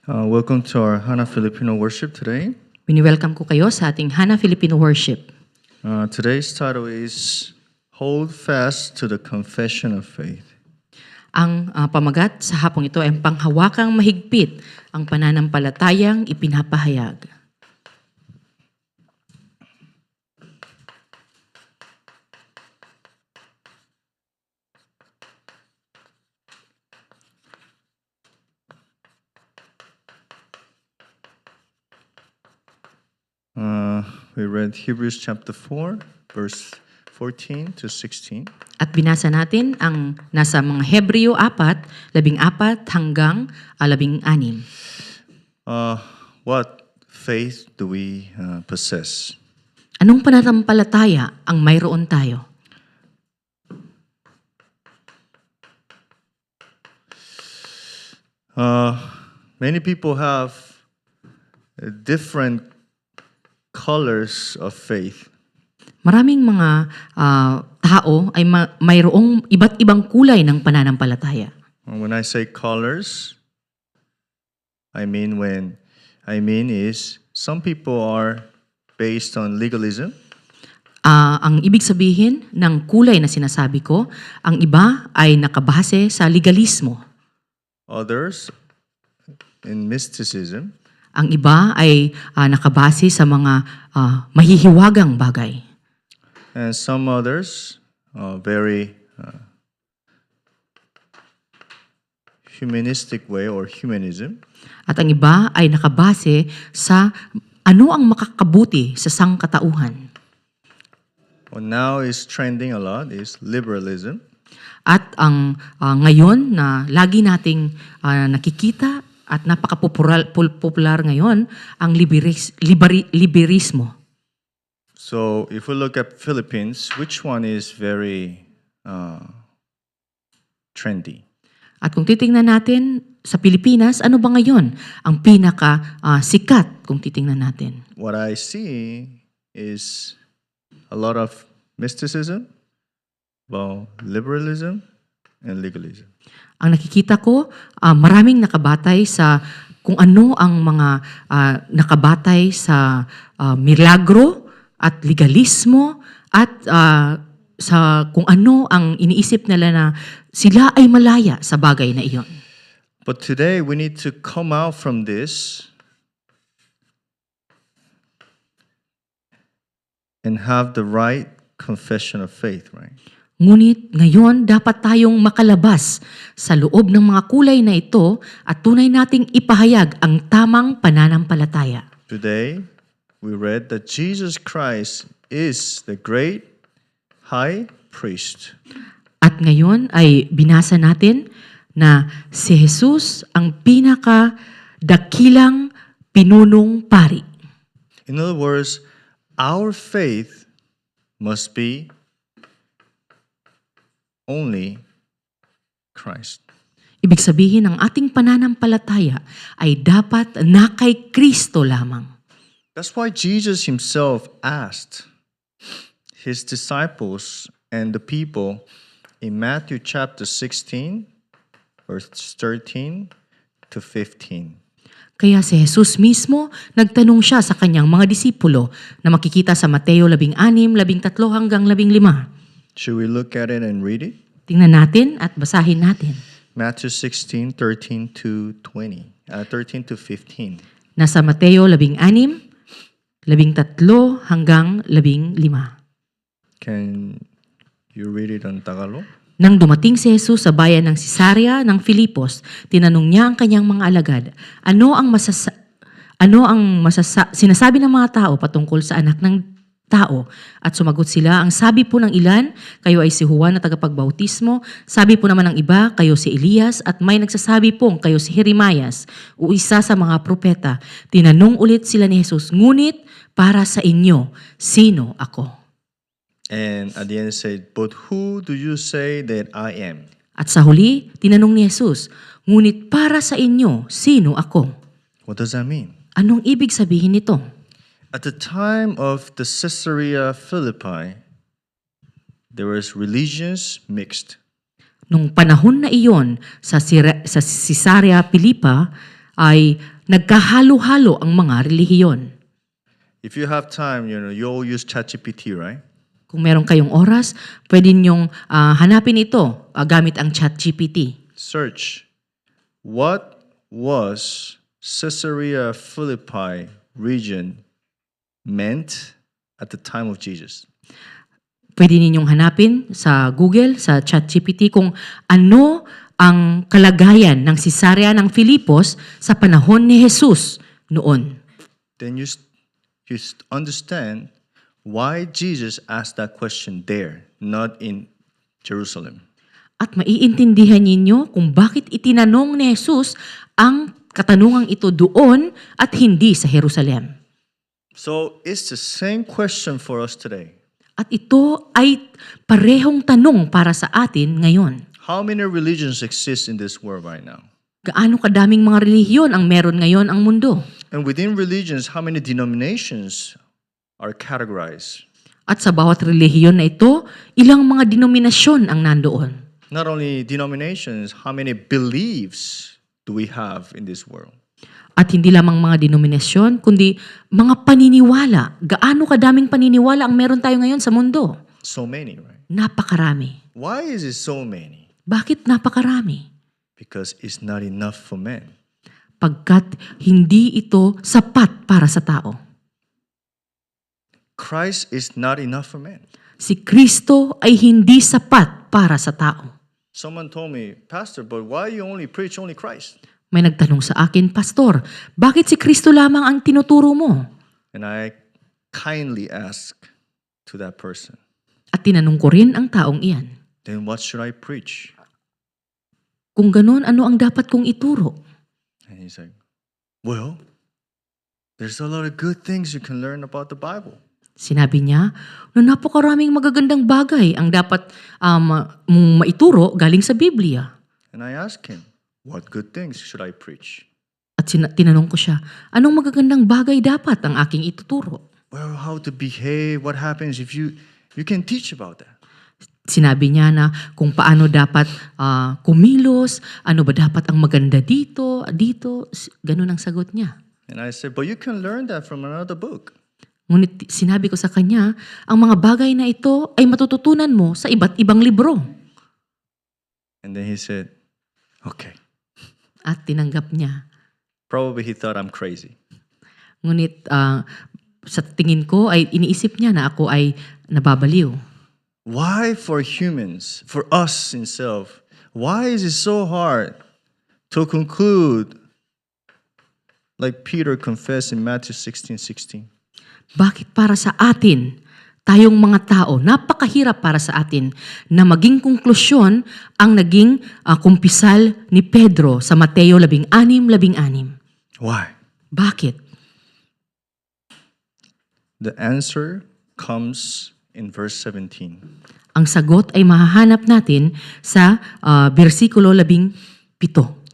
Welcome to our Hana Filipino worship today. Wini-welcome ko kayo sa ating Hana Filipino Worship. Today's title is Hold Fast to the Confession of Faith. Ang pamagat sa hapong ito ay ang panghawakang mahigpit ang pananampalatayang ipinapahayag. We read Hebrews chapter 4, verse 14 to 16. At binasa natin ang nasa mga Hebreo 4, 14 hanggang 16. What faith do we possess? Anong pananampalataya ang mayroon tayo? Many people have different colors of faith. Maraming mga tao ay mayroong iba't ibang kulay ng pananampalataya. When I say colors, I mean is some people are based on legalism. Ang ibig sabihin ng kulay na sinasabi ko, ang iba ay nakabase sa legalismo. Others in mysticism. Ang iba ay nakabase sa mga mahihiwagang bagay. And some others very humanistic way or humanism. At ang iba ay nakabase sa ano ang makakabuti sa sangkatauhan. What now is trending a lot is liberalism. At ang ngayon na lagi nating nakikita at napaka-popular ngayon ang liberismo. So if we look at Philippines, which one is very trendy? At kung titingnan natin sa Pilipinas, ano ba ngayon ang sikat kung titingnan natin? What I see is a lot of mysticism, liberalism, and legalism. Ang nakikita ko, maraming nakabatay sa kung ano ang mga nakabatay sa milagro at legalismo at sa kung ano ang iniisip nila na sila ay malaya sa bagay na iyon. But today we need to come out from this and have the right confession of faith, right? Ngunit ngayon dapat tayong makalabas sa loob ng mga kulay na ito at tunay nating ipahayag ang tamang pananampalataya. Today, we read that Jesus Christ is the great high priest. At ngayon ay binasa natin na si Jesus ang pinakadakilang pinunong pari. In other words, our faith must be only Christ. Ibig sabihin, ang ating pananampalataya ay dapat na kay Kristo lamang. That's why Jesus himself asked his disciples and the people in Matthew chapter 16, verse 13 to 15. Kaya si Jesus mismo, nagtanong siya sa kanyang mga disipulo na makikita sa Mateo 16, 13 hanggang 15. Should we look at it and read it? Tingnan natin at basahin natin. Matthew 16, 13 to 15. Nasa Mateo 16, 13 hanggang 15. Can you read it on Tagalog? Nang dumating si Jesus sa bayan ng Cesarea ng Filipos, tinanong niya ang kanyang mga alagad, ano ang sinasabi ng mga tao patungkol sa anak ng tao? At sumagot sila, ang sabi po ng ilan, kayo ay si Juan na tagapagbautismo, sabi po naman ng iba, kayo si Elias, at may nagsasabi pong kayo si Jeremias o isa sa mga propeta. Tinanong ulit sila ni Jesus, ngunit para sa inyo, sino ako? And at the end it said, but who do you say that I am? At sa huli, tinanong ni Jesus, ngunit para sa inyo, sino ako? What does that mean? Anong ibig sabihin nito? At the time of the Caesarea Philippi, there was religions mixed. Nung panahon na iyon sa Caesarea Philippi, ay nagkahalo-halo ang mga relihiyon. If you have time, you all use ChatGPT, right? Kung meron kayong oras, pwede niyong hanapin ito gamit ang ChatGPT. Search, what was Caesarea Philippi region meant at the time of Jesus? Pwede ninyong hanapin sa Google, sa ChatGPT kung ano ang kalagayan ng Cesarea ng Filipos sa panahon ni Jesus noon. Then you understand why Jesus asked that question there, not in Jerusalem. At maiintindihan ninyo kung bakit itinanong ni Jesus ang katanungang ito doon at hindi sa Jerusalem. So it's the same question for us today. At ito ay parehong tanong para sa atin ngayon. How many religions exist in this world right now? Gaano kadaming mga relihiyon ang meron ngayon ang mundo? And within religions, how many denominations are categorized? At sa bawat relihiyon na ito, ilang mga denominasyon ang nandoon? Not only denominations, how many beliefs do we have in this world? At hindi lamang mga denominasyon, kundi mga paniniwala. Gaano kadaming paniniwala ang meron tayo ngayon sa mundo? So many, right? Napakarami. Why is it so many? Bakit napakarami? Because it's not enough for men. Pagkat hindi ito sapat para sa tao. Christ is not enough for men. Si Kristo ay hindi sapat para sa tao. Someone told me, Pastor, but why you only preach only Christ? May nagtanong sa akin, Pastor, bakit si Kristo lamang ang tinuturo mo? And I kindly asked to that person, At tinanong ko rin ang taong iyan. then what should I preach? Kung ganun, ano ang dapat kong ituro? And he's like, well, there's a lot of good things you can learn about the Bible. Sinabi niya, na napakaraming magagandang bagay ang dapat mong maituro galing sa Biblia. And I asked him, what good things should I preach? At tinanong ko siya, anong magagandang bagay dapat ang aking ituturo? Well, how to behave, what happens if you can teach about that. Sinabi niya na kung paano dapat kumilos, ano ba dapat ang maganda dito, ganun ang sagot niya. And I said, but you can learn that from another book. Ngunit sinabi ko sa kanya, ang mga bagay na ito ay matututunan mo sa iba't ibang libro. And then he said, okay. At tinanggap niya. Probably he thought I'm crazy. Ngunit sa tingin ko ay iniisip niya na ako ay nababaliw. Why for humans, for us in self, why is it so hard to conclude like Peter confessed in Matthew 16:16? Bakit para sa atin, tayong mga tao, napakahirap para sa atin na maging konklusyon ang naging kumpisal ni Pedro sa Mateo 16:16. Why? Bakit? The answer comes in verse 17. Ang sagot ay mahahanap natin sa versikulo 17.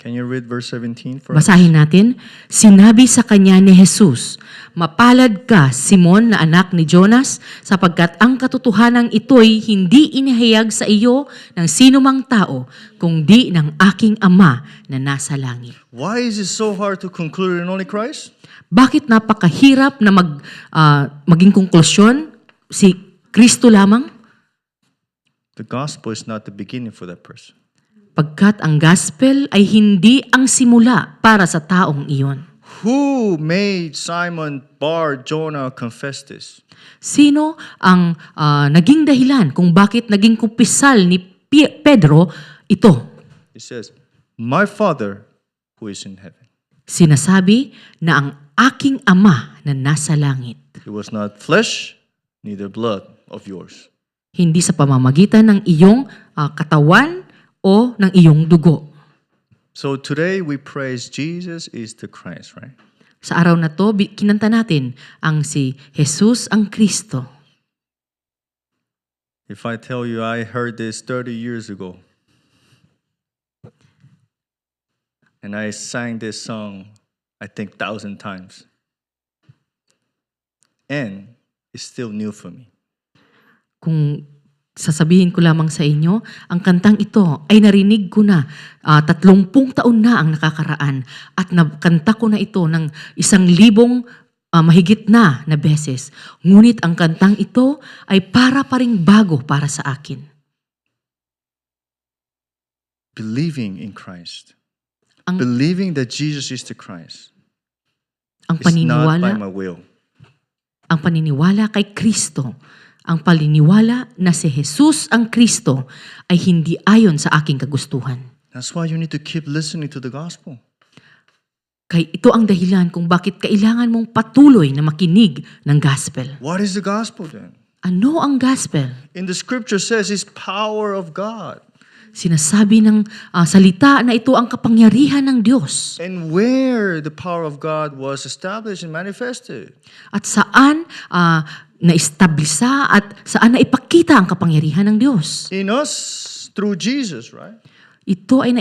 Can you read verse 17 for us? Basahin natin. Sinabi sa kanya ni Jesus, mapalad ka, Simon na anak ni Jonas, sapagkat ang katotohanan ito'y hindi inihayag sa iyo ng sinumang tao, kundi ng aking Ama na nasa langit. Why is it so hard to conclude in only Christ? Bakit napakahirap na maging konklusyon si Kristo lamang? The gospel is not the beginning for that person. Pagkat ang gospel ay hindi ang simula para sa taong iyon. Who made Simon Bar Jonah confess this? Sino ang naging dahilan kung bakit naging kumpisal ni Pedro ito? It says, my Father who is in heaven. Sinasabi na ang aking Ama na nasa langit. It was not flesh, neither blood of yours. Hindi sa pamamagitan ng iyong katawan o ng iyong dugo. So today we praise Jesus is the Christ, right? Sa araw na to, kinanta natin ang si Jesus ang Kristo. If I tell you I heard this 30 years ago, and I sang this song, I think 1,000 times, and it's still new for me. Kung Sasabihin ko lamang sa inyo, ang kantang ito ay narinig ko na 30 taon na ang nakakaraan at nakanta ko na ito ng 1,000 mahigit na beses. Ngunit ang kantang ito ay para pa ring bago para sa akin. Believing in Christ. Ang- Believing that Jesus is the Christ. Ang It's not by paniniwala, my will. ang paniniwala kay Kristo, ang paniniwala na si Jesus ang Kristo ay hindi ayon sa aking kagustuhan. That's why you need to keep listening to the gospel. Kay ito ang dahilan kung bakit kailangan mong patuloy na makinig ng gospel. What is the gospel then? Ano ang gospel? In the scripture says it's power of God. Sinasabi ng salita na ito ang kapangyarihan ng Diyos. And where the power of God was established and manifested. At saan naistablisa at saan naipakita ang kapangyarihan ng Diyos. In us through Jesus, right? Ito ay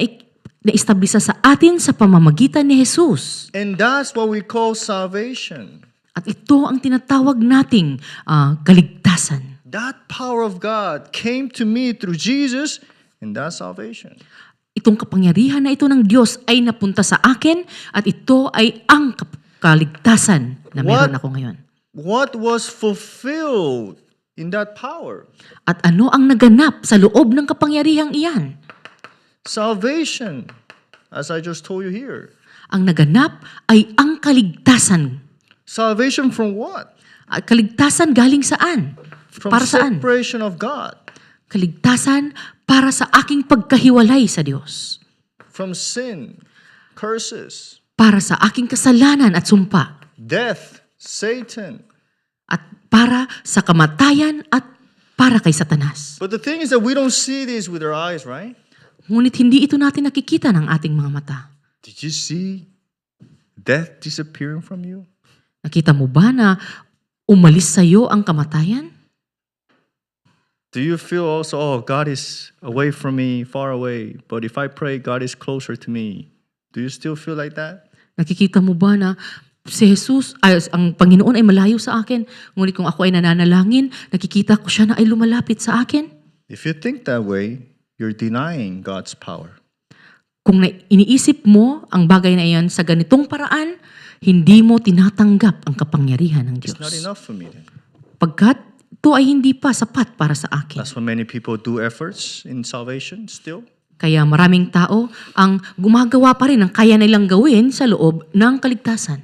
naistablisa sa atin sa pamamagitan ni Jesus. And that's what we call salvation. At ito ang tinatawag nating kaligtasan. That power of God came to me through Jesus, and that's salvation. Itong kapangyarihan na ito ng Diyos ay napunta sa akin at ito ay ang kaligtasan na meron ako ngayon. What was fulfilled in that power? At ano ang naganap sa loob ng kapangyarihang iyan? Salvation, as I just told you here. Ang naganap ay ang kaligtasan. Salvation from what? Kaligtasan galing saan? From Para saan? separation of God. Kaligtasan para sa aking pagkahiwalay sa Diyos. From sin, curses, Para sa aking kasalanan at sumpa. death, Satan. At para sa kamatayan at para kay Satanas. But the thing is that we don't see this with our eyes, right? Ngunit hindi ito natin nakikita ng ating mga mata. Did you see death disappearing from you? Nakita mo ba na umalis sa iyo ang kamatayan? Do you feel also, oh, God is away from me, far away, but if I pray, God is closer to me? Do you still feel like that? Nakikita mo ba na si Jesus, ang Panginoon ay malayo sa akin, ngunit kung ako ay nananalangin, nakikita ko siya na ay lumalapit sa akin? If you think that way, you're denying God's power. Kung iniisip mo ang bagay na iyan sa ganitong paraan, hindi mo tinatanggap ang kapangyarihan ng It's not Diyos. enough for me then. Pagkat ito ay hindi pa sapat para sa akin. That's why many people do efforts in salvation still. Kaya maraming tao ang gumagawa pa rin ang kaya nilang gawin sa loob ng kaligtasan.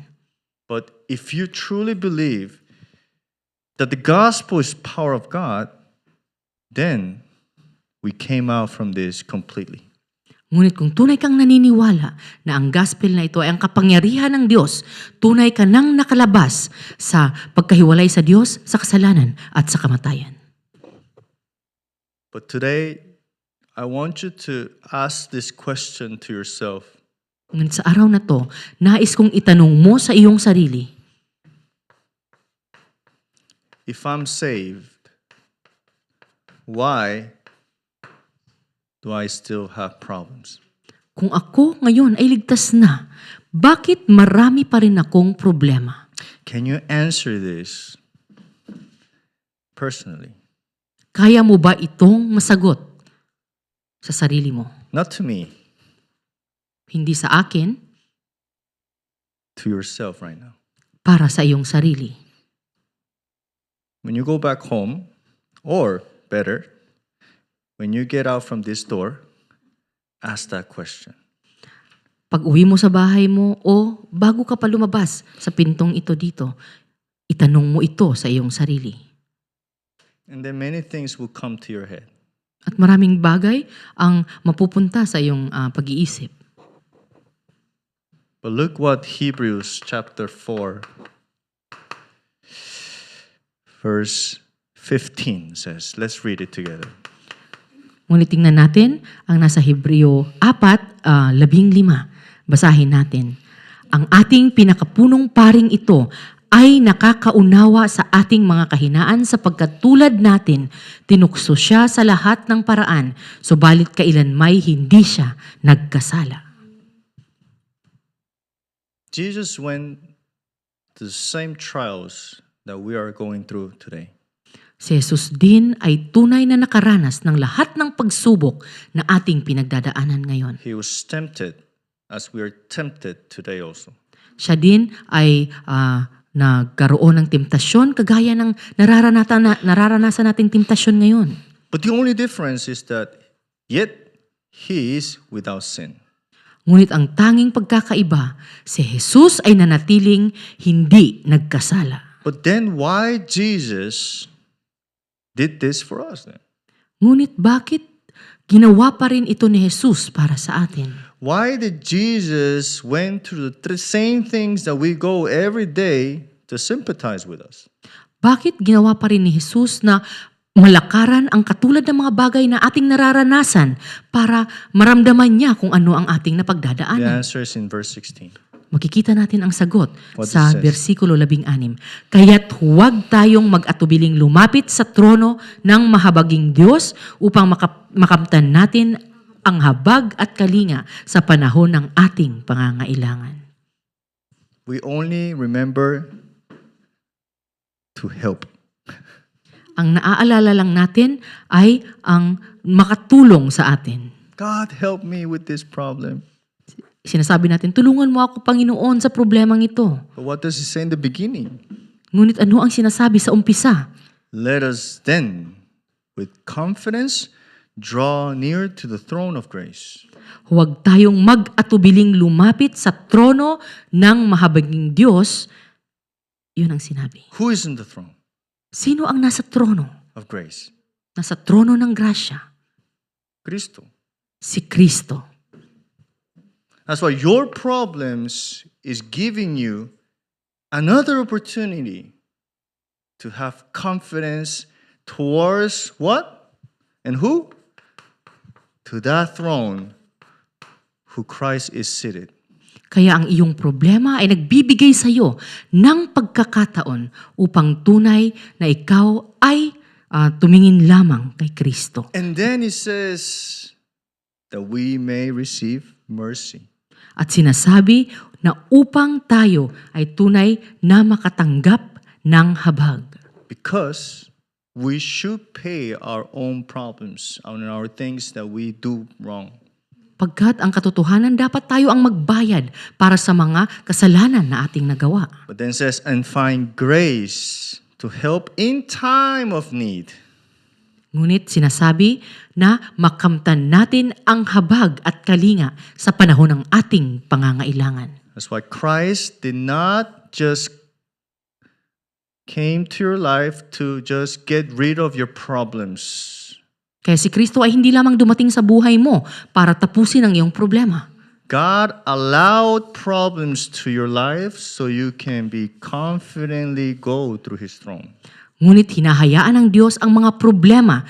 But if you truly believe that the gospel is power of God, then we came out from this completely. Ngunit kung tunay kang naniniwala na ang gospel na ito ay ang kapangyarihan ng Diyos, tunay ka nang nakalabas sa pagkahiwalay sa Diyos, sa kasalanan at sa kamatayan. But today, I want you to ask this question to yourself. Ngunit sa araw na to, nais kong itanong mo sa iyong sarili, If I'm saved, why do I still have problems? kung ako ngayon ay ligtas na, bakit marami pa rin akong problema? Can you answer this personally? Kaya mo ba itong masagot sa sarili mo? Not to me, Hindi sa akin, to yourself right now. para sa iyong sarili. When you go back home, or better, when you get out from this door, ask that question. Pag uwi mo sa bahay mo o bago ka pa lumabas sa pintong ito dito, itanong mo ito sa iyong sarili. And then many things will come to your head. At maraming bagay ang mapupunta sa iyong pag-iisip. But look what Hebrews chapter 4, verse 15 says. Let's read it together. Ngunit tingnan natin ang nasa Hebreo 4:15. Basahin natin. Ang ating pinakapunong paring ito ay nakakaunawa sa ating mga kahinaan sapagkat tulad natin, tinukso siya sa lahat ng paraan, subalit kailanmay hindi siya nagkasala. Jesus went to the same trials that we are going through today. Si Jesus din ay tunay na nakaranas ng lahat ng pagsubok na ating pinagdadaanan ngayon. He was tempted as we are tempted today also. Siya din ay nagkaroon ng temptasyon kagaya ng nararanasan nating temptasyon ngayon. But the only difference is that yet he is without sin. Ngunit ang tanging pagkakaiba, si Jesus ay nanatiling hindi nagkasala. But then why Jesus did this for us then? Ngunit bakit ginawa pa rin ito ni Jesus para sa atin? Why did Jesus went through the same things that we go every day to sympathize with us? Bakit ginawa pa rin ni Jesus na malakaran ang katulad ng mga bagay na ating nararanasan para maramdaman niya kung ano ang ating The napagdadaanan? answer is in verse 16. Makikita natin ang sagot What sa it says. versikulo 16. Kaya't huwag tayong mag-atubiling lumapit sa trono ng mahabaging Diyos upang makamtan natin ang habag at kalinga sa panahon ng ating pangangailangan. We only remember to help. Ang naaalala lang natin ay ang makatulong sa atin. God, help me with this problem. Sinasabi natin, tulungan mo ako, Panginoon, sa problemang ito. But what does he say in the beginning? Ngunit ano ang sinasabi sa umpisa? Let us then, with confidence, draw near to the throne of grace. Huwag tayong mag-atubiling lumapit sa trono ng mahabaging Diyos. Yun ang sinabi. Who is in the throne Sino ang nasa trono? of grace? Nasa trono ng grasya. Cristo. Si Kristo. That's why your problems is giving you another opportunity to have confidence towards what? And who? To that throne who Christ is seated. Kaya ang iyong problema ay nagbibigay sa iyo ng pagkakataon upang tunay na ikaw ay tumingin lamang kay Kristo. And then he says that we may receive mercy. At sinasabi na upang tayo ay tunay na makatanggap ng habag. Because we should pay our own problems on our things that we do wrong. Pagkat ang katotohanan, dapat tayo ang magbayad para sa mga kasalanan na ating nagawa. But then says, and find grace to help in time of need. Ngunit sinasabi na makamtan natin ang habag at kalinga sa panahon ng ating pangangailangan. That's why Christ did not just came to your life to just get rid of your problems. Kaya si Kristo ay hindi lamang dumating sa buhay mo para tapusin ang iyong problema. God allowed problems to your life so you can be confidently go through His throne. Ngunit hinahayaan ng Diyos ang mga problema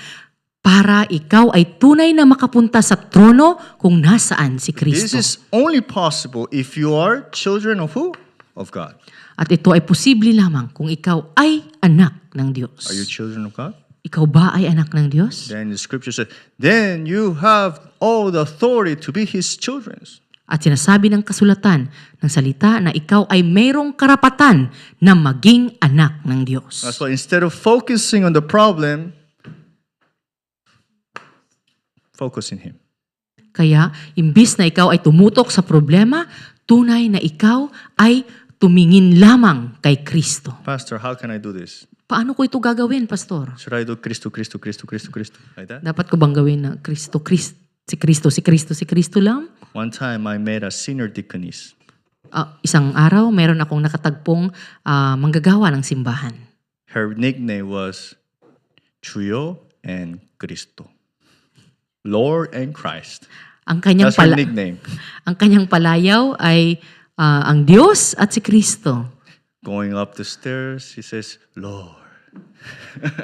para ikaw ay tunay na makapunta sa trono kung nasaan si This Kristo. is only possible if you are children of who? Of God. At ito ay posible lamang kung ikaw ay anak ng Diyos. Are you children of God? Ikaw ba ay anak ng Diyos? Then the scripture says, then you have all the authority to be His children. At sinasabi ng kasulatan ng salita na ikaw ay mayroong karapatan na maging anak ng Diyos. That's why instead of focusing on the problem, focus in Him. Kaya, imbis na ikaw ay tumutok sa problema, tunay na ikaw ay tumingin lamang kay Kristo. Pastor, how can I do this? Paano ko ito gagawin, Pastor? Should I do Cristo, Cristo, Cristo, Cristo, Cristo? Like that? Dapat ko bang gawin na Kristo, si Kristo lang? One time I met a senior deaconess. Isang araw, meron akong nakatagpong manggagawa ng simbahan. Her nickname was Chuyo and Cristo. Lord and Christ. Ang kanyang That's her nickname. ang kanyang palayaw ay ang Diyos at si Kristo. Going up the stairs, she says, Lord.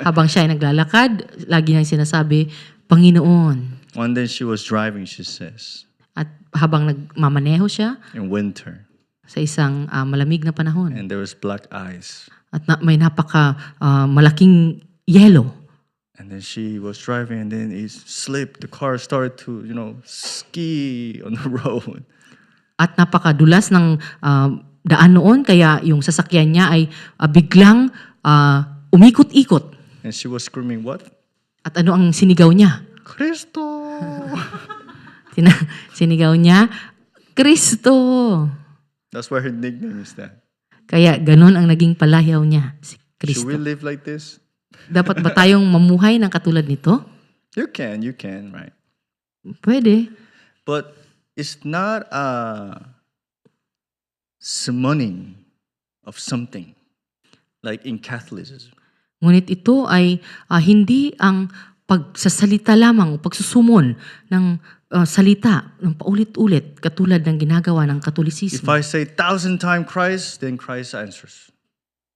Habang siya ay naglalakad, lagi niyang sinasabi, Panginoon. One day she was driving, she says, At habang nagmamaneho siya in winter, sa isang malamig na panahon and there was black ice. at may napaka malaking yelo. And then she was driving and then it slipped. The car started to, ski on the road. At napakadulas ng daan noon, kaya yung sasakyan niya ay biglang umikot-ikot. And she was screaming, what? At ano ang sinigaw niya? Cristo! Sinigaw niya, Kristo. That's why her nickname is that. Kaya ganun ang naging palayaw niya, si Should we Kristo. live like this? Dapat ba tayong mamuhay ng katulad nito? You can, right? Pwede. But it's not a summoning of something like in Catholicism. Ngunit ito ay hindi ang pagsasalita lamang, pagsusumon ng salita ng paulit-ulit katulad ng ginagawa ng If Katolisismo. I say 1,000 times Christ, then Christ answers.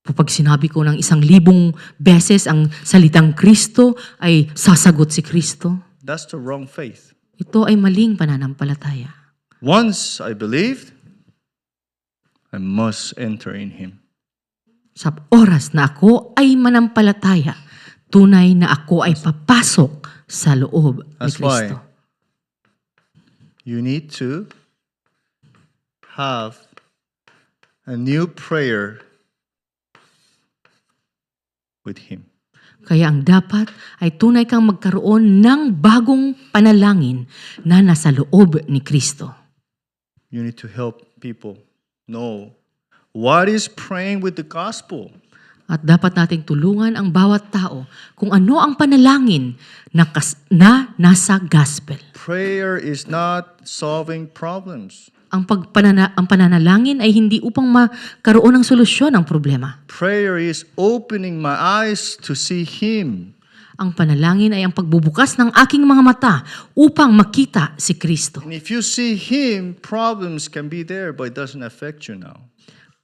Pag sinabi ko ng 1,000 beses ang salitang Kristo, ay sasagot si Kristo. That's the wrong faith. Ito ay maling pananampalataya. Once I believed, I must enter in Him. Sa oras na ako ay manampalataya, tunay na ako ay papasok sa loob ni That's why Kristo. you need to have a new prayer with Him. Kaya ang dapat ay tunay kang magkaroon ng bagong panalangin na nasa loob ni Kristo. You need to help people know what is praying with the gospel. At dapat nating tulungan ang bawat tao kung ano ang panalangin na nasa gospel. Prayer is not solving problems. Ang pananalangin ay hindi upang magkaroon ng solusyon ng problema. Prayer is opening my eyes to see Him. Ang panalangin ay ang pagbubukas ng aking mga mata upang makita si Kristo. And if you see Him, problems can be there, but it doesn't affect you now.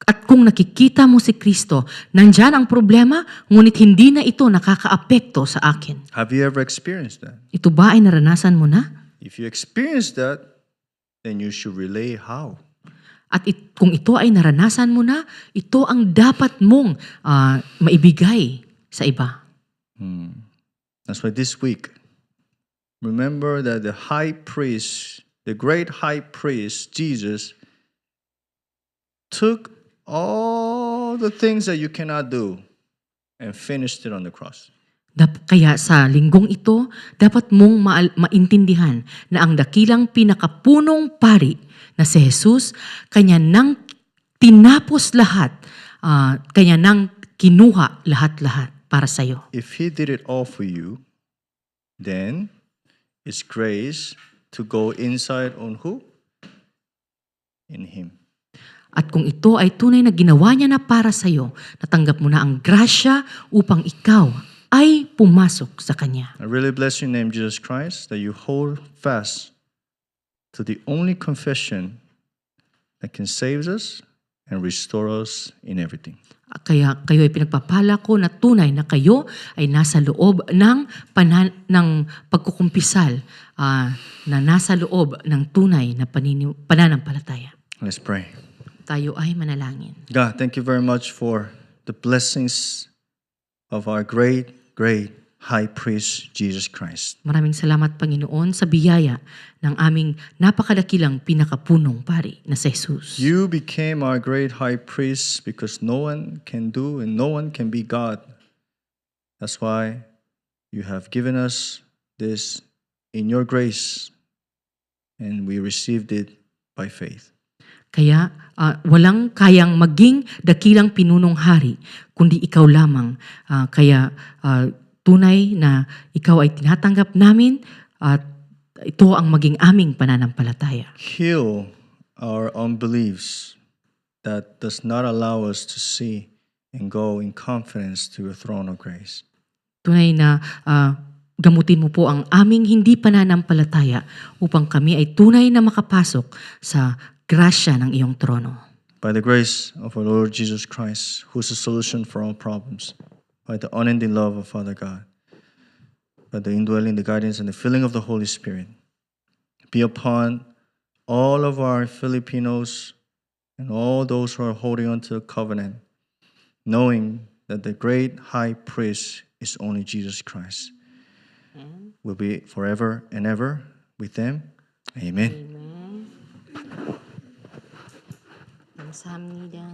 At kung nakikita mo si Kristo, nandyan ang problema, ngunit hindi na ito nakakaapekto sa akin. Have you ever experienced that? Ito ba ay naranasan mo na? If you experience that, then you should relay how. At kung ito ay naranasan mo na, ito ang dapat mong maibigay sa iba. That's why this week, remember that the high priest, the great high priest, Jesus, took all the things that you cannot do and finished it on the cross. Kaya sa linggong ito, dapat mong maintindihan na ang dakilang pinakapunong pari na si Jesus, kanya nang tinapos lahat, kanya nang kinuha lahat-lahat para sa iyo. If He did it all for you, then it's grace to go inside on who? In Him. At kung ito ay tunay na ginawa niya na para sa iyo, natanggap mo na ang grasya upang ikaw ay pumasok sa Kanya. I really bless your name, Jesus Christ, that you hold fast to the only confession that can save us and restore us in everything. Kaya kayo ay pinagpapala ko na tunay na kayo ay nasa loob ng pagkukumpisal, na nasa loob ng tunay na pananampalataya. Let's pray. Tayo ay manalangin. God, thank you very much for the blessings of our great high priest, Jesus Christ. Maraming salamat, Panginoon, sa biyaya ng aming napakadakilang pinakapunong pari na si Jesus. You became our great high priest because no one can do and no one can be God. That's why you have given us this in your grace, and we received it by faith. Kaya walang kayang maging dakilang pinunong hari, kundi ikaw lamang. Kaya tunay na ikaw ay tinatanggap namin at ito ang maging aming pananampalataya. Heal our unbeliefs that does not allow us to see and go in confidence to your throne of grace. Tunay na gamutin mo po ang aming hindi pananampalataya upang kami ay tunay na makapasok sa grasya ng iyong trono. By the grace of our Lord Jesus Christ, who is the solution for all problems, by the unending love of Father God, by the indwelling, the guidance, and the filling of the Holy Spirit, be upon all of our Filipinos and all those who are holding on to the covenant, knowing that the great high priest is only Jesus Christ. Will be forever and ever with them. Amen. Kamsahamnida.